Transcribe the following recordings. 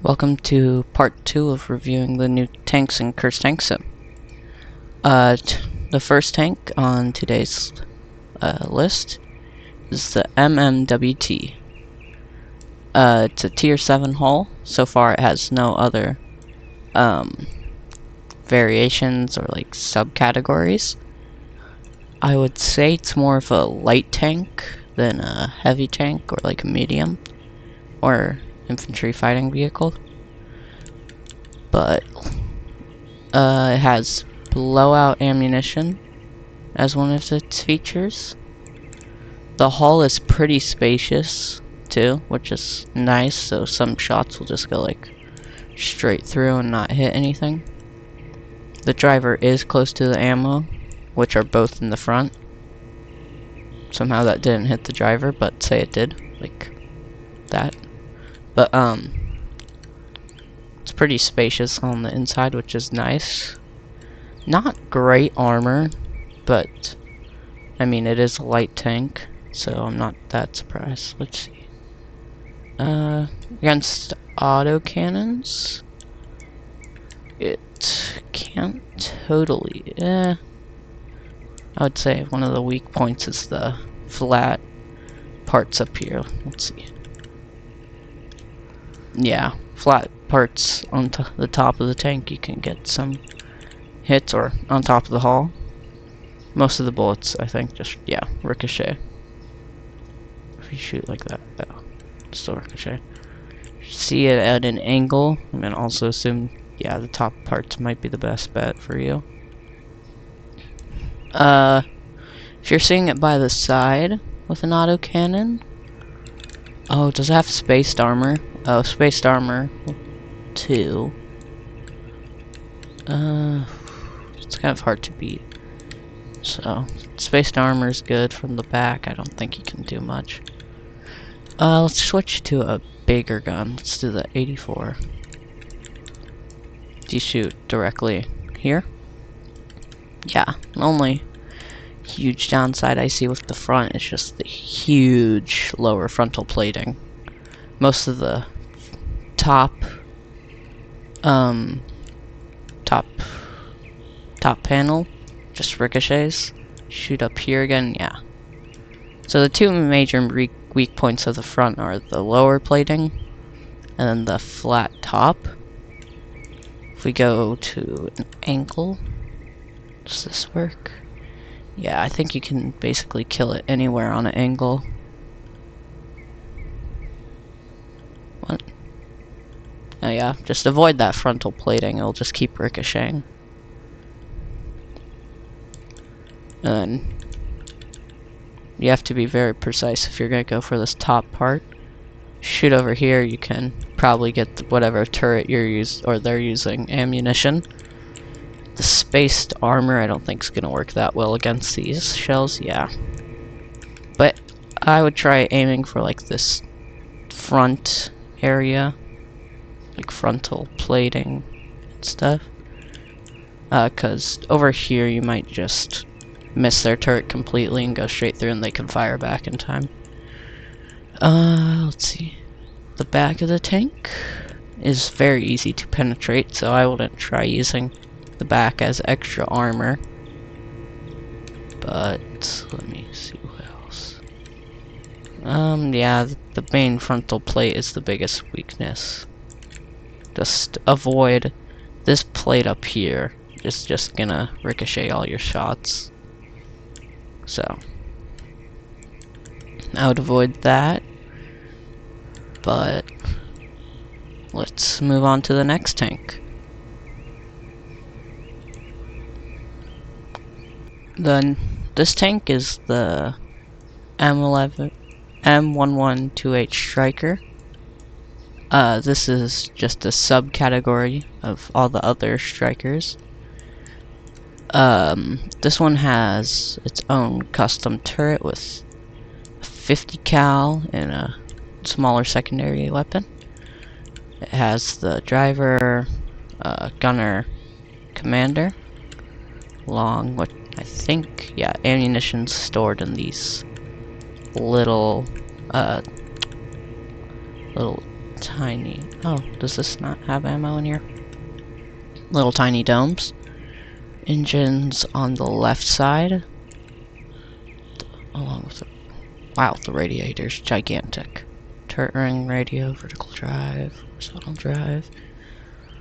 Welcome to part 2 of reviewing the new tanks in Curse Tank Sim. The first tank on today's list is the MMWT. It's a tier 7 hull. So far it has no other variations or like subcategories. I would say it's more of a light tank than a heavy tank or like a medium or infantry fighting vehicle. But it has blowout ammunition as one of its features. The hull is pretty spacious too, which is nice, so some shots will just go like straight through and not hit anything. The driver is close to the ammo, which are both in the front. Somehow that didn't hit the driver, but say it did, like that. But it's pretty spacious on the inside, which is nice. Not great armor, but I mean it is a light tank, so I'm not that surprised. Let's see. Against autocannons, it can't totally. I would say one of the weak points is the flat parts up here. Let's see. Yeah, flat parts on the top of the tank. You can get some hits, or on top of the hull. Most of the bullets, I think, just, yeah, ricochet. If you shoot like that, oh, still ricochet. See it at an angle, and then also assume, yeah, the top parts might be the best bet for you. If you're seeing it by the side with an autocannon, oh, does it have spaced armor? Oh, spaced armor 2. It's kind of hard to beat. So, spaced armor is good from the back. I don't think you can do much. Let's switch to a bigger gun. Let's do the 84. Do you shoot directly here? Yeah, only huge downside I see with the front is just the huge lower frontal plating. Most of the top panel just ricochets. Shoot up here again, yeah. So the two major weak points of the front are the lower plating and then the flat top. If we go to an angle, does this work? Yeah, I think you can basically kill it anywhere on an angle. What? Oh yeah, just avoid that frontal plating, it'll just keep ricocheting. And you have to be very precise if you're gonna go for this top part. Shoot over here, you can probably get whatever turret they're using ammunition. The spaced armor I don't think is gonna work that well against these shells, yeah. But I would try aiming for like this front area, like frontal plating and stuff. Cause over here you might just miss their turret completely and go straight through and they can fire back in time. Let's see. The back of the tank is very easy to penetrate, so I wouldn't try using the back as extra armor. But let me see what else. Yeah, the main frontal plate is the biggest weakness. Just avoid this plate up here. It's just gonna ricochet all your shots. So I would avoid that. But let's move on to the next tank. This tank is the M1128 Stryker. This is just a subcategory of all the other Strykers. This one has its own custom turret with a 50 cal and a smaller secondary weapon. It has the driver, gunner, commander, along with, I think, yeah, ammunition stored in these little tiny... Oh, does this not have ammo in here? Little tiny domes. Engines on the left side. Along with the... Wow, the radiator's gigantic. Turret ring, radio, vertical drive, horizontal drive,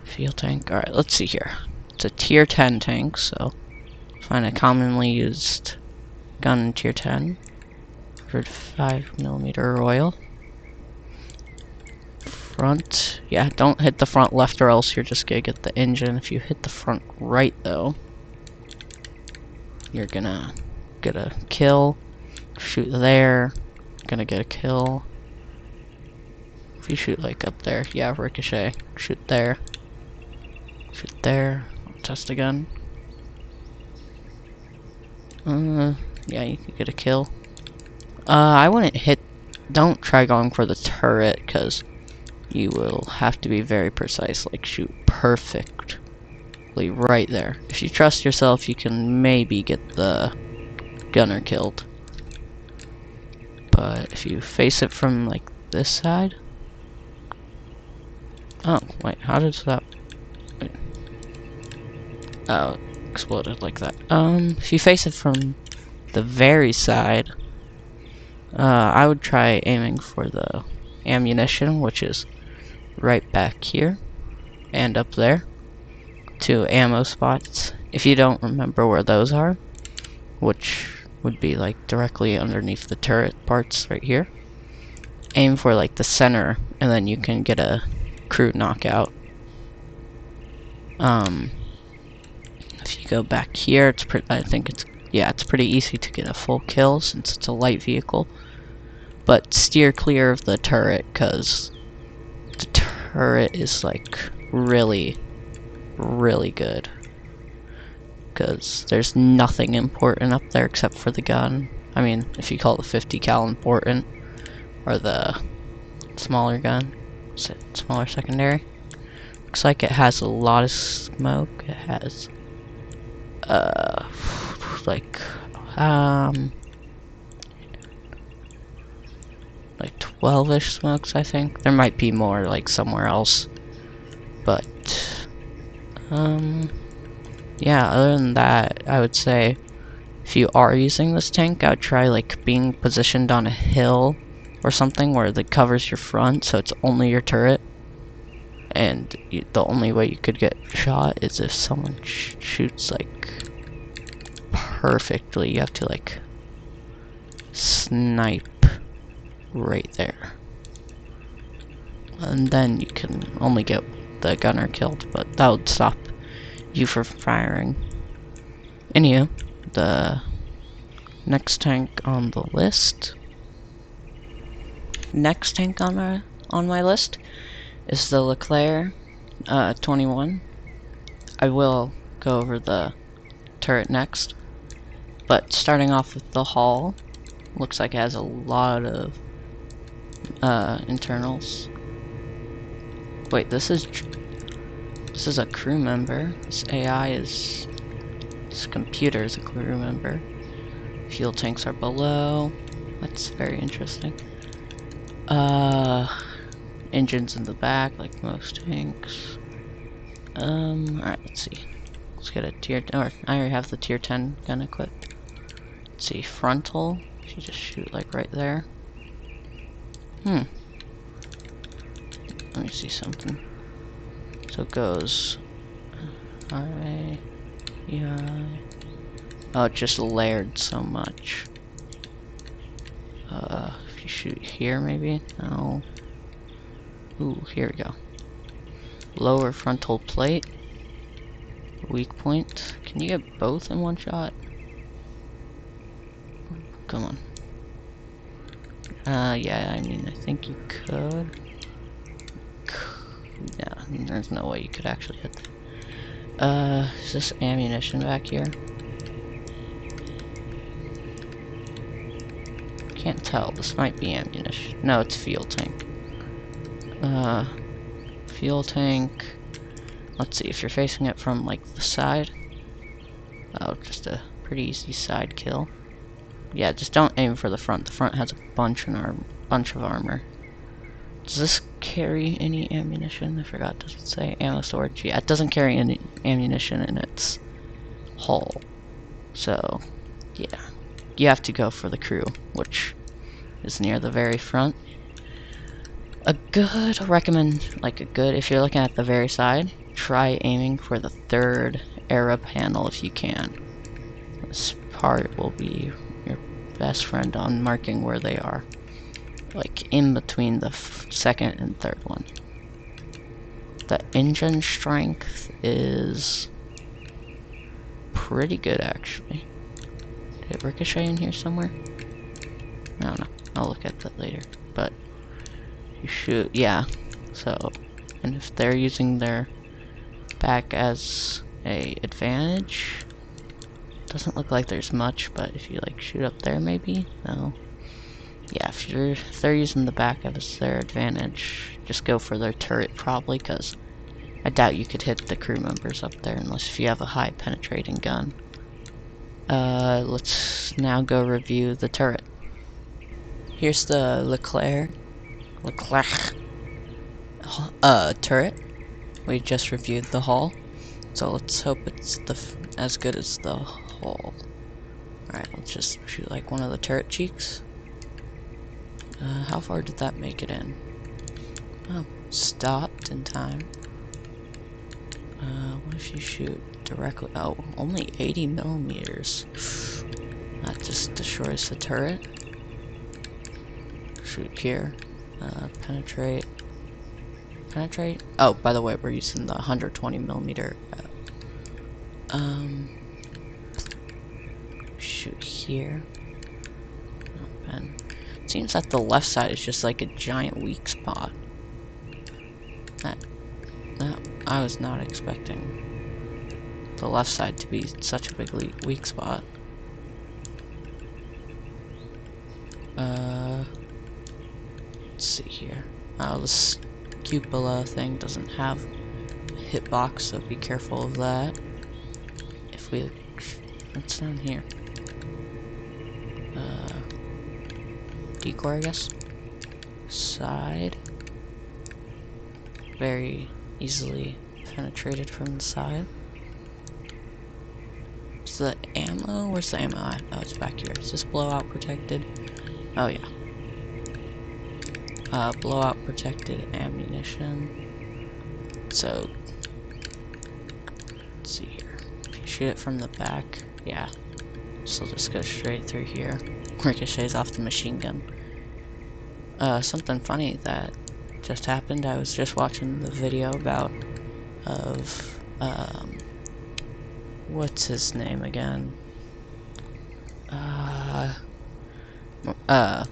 fuel tank. Alright, let's see here. It's a tier 10 tank, so find a commonly used gun in tier 10. 105mm Royal. Front, yeah, don't hit the front left or else you're just gonna get the engine. If you hit the front right though, you're gonna get a kill. Shoot there, gonna get a kill. If you shoot like up there, yeah, ricochet. Shoot there. Shoot there. I'll test again. Yeah, you can get a kill. I wouldn't hit... Don't try going for the turret, because you will have to be very precise. Like, shoot perfectly right there. If you trust yourself, you can maybe get the gunner killed. But if you face it from, like, this side... Oh, wait, how does that... Wait. Oh, exploded like that. If you face it from the very side... I would try aiming for the ammunition, which is right back here and up there. 2 ammo spots. If you don't remember where those are, which would be like directly underneath the turret parts right here, aim for like the center, and then you can get a crew knockout. If you go back here, it's I think it's pretty easy to get a full kill since it's a light vehicle. But steer clear of the turret, because the turret is like really, really good. Because there's nothing important up there except for the gun. I mean, if you call the 50 cal important, or the smaller gun, smaller secondary. Looks like it has a lot of smoke. It has, like 12-ish smokes, I think. There might be more, like, somewhere else. But, yeah, other than that, I would say, if you are using this tank, I would try, like, being positioned on a hill or something where it covers your front, so it's only your turret. And the only way you could get shot is if someone shoots, like, perfectly. You have to, like, snipe right there. And then you can only get the gunner killed, but that would stop you from firing. Anywho, the next tank on the list. Next tank on my list is the Leclerc 21. I will go over the turret next, but starting off with the hull, looks like it has a lot of internals. Wait, this is a crew member. This AI is... This computer is a crew member. Fuel tanks are below. That's very interesting. Engines in the back, like most tanks. Alright, let's see. Let's get a tier... Or, I already have the tier 10 gun equipped. Let's see, frontal. If you just shoot, like, right there. Let me see something. So it goes... Alright... Yeah... Oh, it just layered so much. If you shoot here, maybe? No. Ooh, here we go. Lower frontal plate. Weak point. Can you get both in one shot? Come on. Yeah, I mean, I think you could. Yeah, there's no way you could actually hit that. Is this ammunition back here? Can't tell. This might be ammunition. No, it's fuel tank. Fuel tank. Let's see, if you're facing it from, like, the side. Oh, just a pretty easy side kill. Yeah, just don't aim for the front. The front has a bunch of armor. Does this carry any ammunition? I forgot. Does it say ammo storage? Yeah, it doesn't carry any ammunition in its hull. So, yeah. You have to go for the crew, which is near the very front. I recommend, if you're looking at the very side, try aiming for the third era panel if you can. This part will be your best friend on marking where they are. Like in between the second and third one. The engine strength is pretty good, actually. Did it ricochet in here somewhere? I don't know. I'll look at that later. But you should, yeah. So, and if they're using their back as a advantage, doesn't look like there's much. But if you like shoot up there, maybe no. Yeah, if they're using the back as their advantage, just go for their turret probably, because I doubt you could hit the crew members up there unless if you have a high penetrating gun. Let's now go review the turret. Here's the Leclerc turret. We just reviewed the hull, so let's hope it's as good as the hull. Alright, let's just shoot like one of the turret cheeks. How far did that make it in? Oh, stopped in time. What if you shoot directly? Oh, only 80 millimeters. That just destroys the turret. Shoot here. Penetrate. Penetrate. Oh, by the way, we're using the 120 millimeter. Shoot here. Oh, man. It seems that the left side is just like a giant weak spot. That I was not expecting the left side to be such a big weak spot. Let's see here. Oh, this cupola thing doesn't have a hitbox, so be careful of that. If we... What's down here? Decoy, I guess? Side. Very easily penetrated from the side. Is the ammo? Where's the ammo at? Oh, it's back here. Is this blowout protected? Oh, yeah. Blowout protected ammunition. So, let's see here. If you shoot it from the back, yeah. So just go straight through here. Ricochets off the machine gun. Something funny that just happened. I was just watching the video of what's his name again?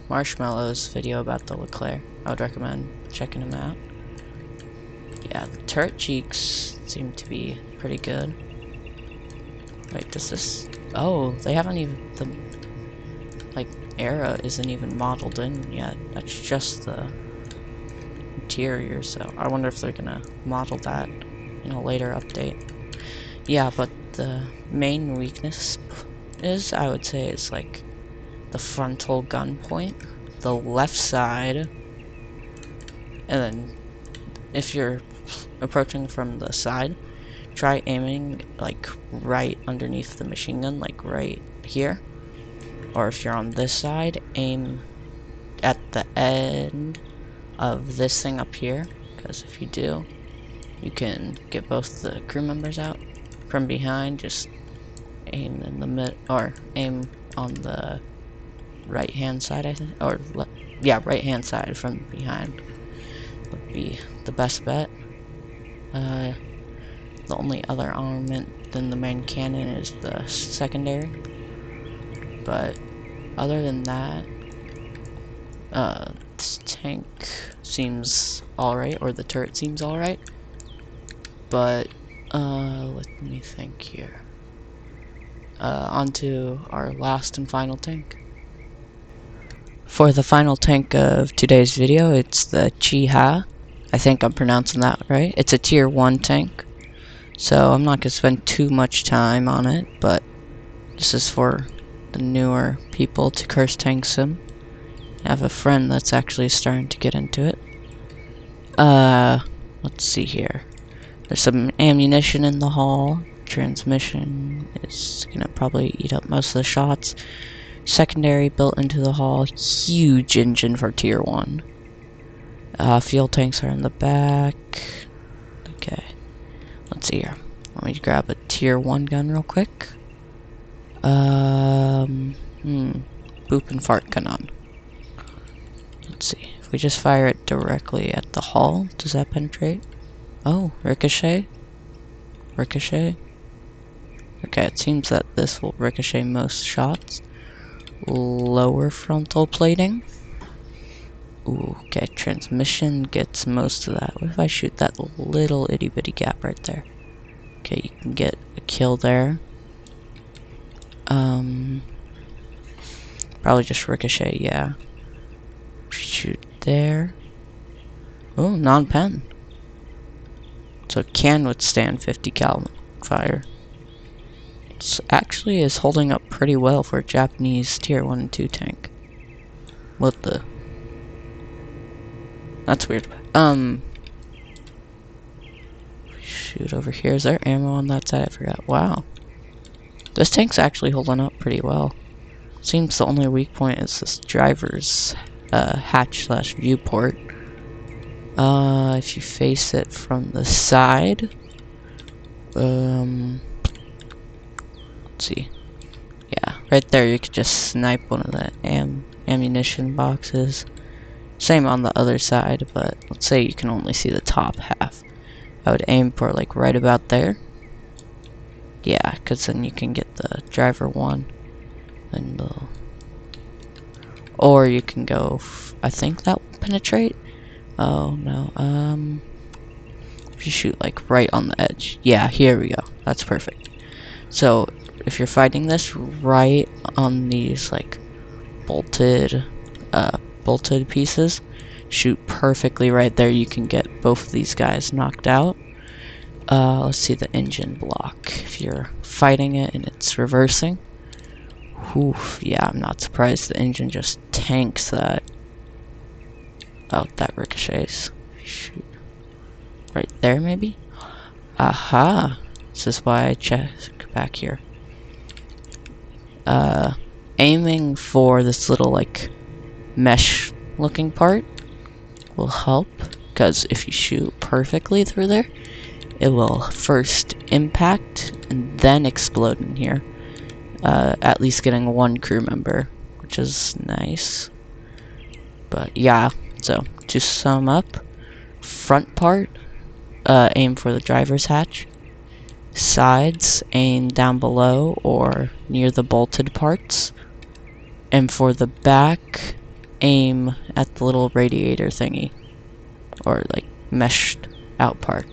Marshmallow's video about the Leclerc. I would recommend checking him out. Yeah, the turret cheeks seem to be pretty good. Wait, does this... Oh, they haven't even... The, like, era isn't even modeled in yet. That's just the interior, so I wonder if they're gonna model that in a later update. Yeah, but the main weakness is, I would say, is like the frontal gun point, the left side, and then if you're approaching from the side, try aiming like right underneath the machine gun, like right here. Or if you're on this side, aim at the end of this thing up here, because if you do, you can get both the crew members out. From behind, just aim in the mid, or aim on the right hand side, I think, or yeah, right hand side from behind would be the best bet. The only other armament than the main cannon is the secondary, but other than that, this tank seems alright, or the turret seems alright, but let me think here. Onto our last and final tank. For the final tank of today's video, it's the Chiha. I think I'm pronouncing that right. It's a tier 1 tank, so I'm not going to spend too much time on it, but this is for the newer people to curse tank sim. I have a friend that's actually starting to get into it. Let's see here. There's some ammunition in the hull. Transmission is gonna probably eat up most of the shots. Secondary built into the hull. Huge engine for tier 1. Fuel tanks are in the back. Okay. Let's see here. Let me grab a tier 1 gun real quick. Boop and fart gun on. Let's see. If we just fire it directly at the hull, does that penetrate? Oh, ricochet? Ricochet? Okay, it seems that this will ricochet most shots. Lower frontal plating. Ooh, okay, transmission gets most of that. What if I shoot that little itty bitty gap right there? Okay, you can get a kill there. Probably just ricochet, yeah. Shoot there. Oh, non-pen. So it can withstand 50 cal fire. It actually is holding up pretty well for a Japanese tier 1 and 2 tank. What the? That's weird. Shoot over here. Is there ammo on that side? I forgot. Wow. This tank's actually holding up pretty well. Seems the only weak point is this driver's hatch/viewport. If you face it from the side, let's see. Yeah, right there you could just snipe one of the ammunition boxes. Same on the other side, but let's say you can only see the top half. I would aim for like right about there. Yeah, because then you can get the driver one. And or you can go, I think that will penetrate. Oh no, if you shoot like right on the edge. Yeah, here we go. That's perfect. So if you're fighting this right on these like bolted pieces, shoot perfectly right there. You can get both of these guys knocked out. Let's see the engine block. If you're fighting it and it's reversing, oof, yeah, I'm not surprised the engine just tanks that. Oh, that ricochets. Shoot. Right there, maybe? Aha! This is why I check back here. Aiming for this little, like, mesh-looking part will help, because if you shoot perfectly through there, it will first impact and then explode in here. At least getting one crew member, which is nice. But yeah, so to sum up, front part, aim for the driver's hatch. Sides, aim down below or near the bolted parts. And for the back, aim at the little radiator thingy, or like meshed out part.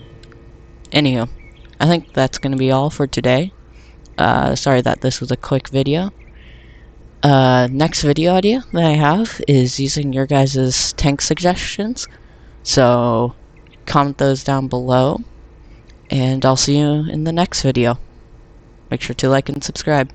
Anywho, I think that's gonna be all for today. Sorry that this was a quick video. Next video idea that I have is using your guys' tank suggestions. So, comment those down below. And I'll see you in the next video. Make sure to like and subscribe.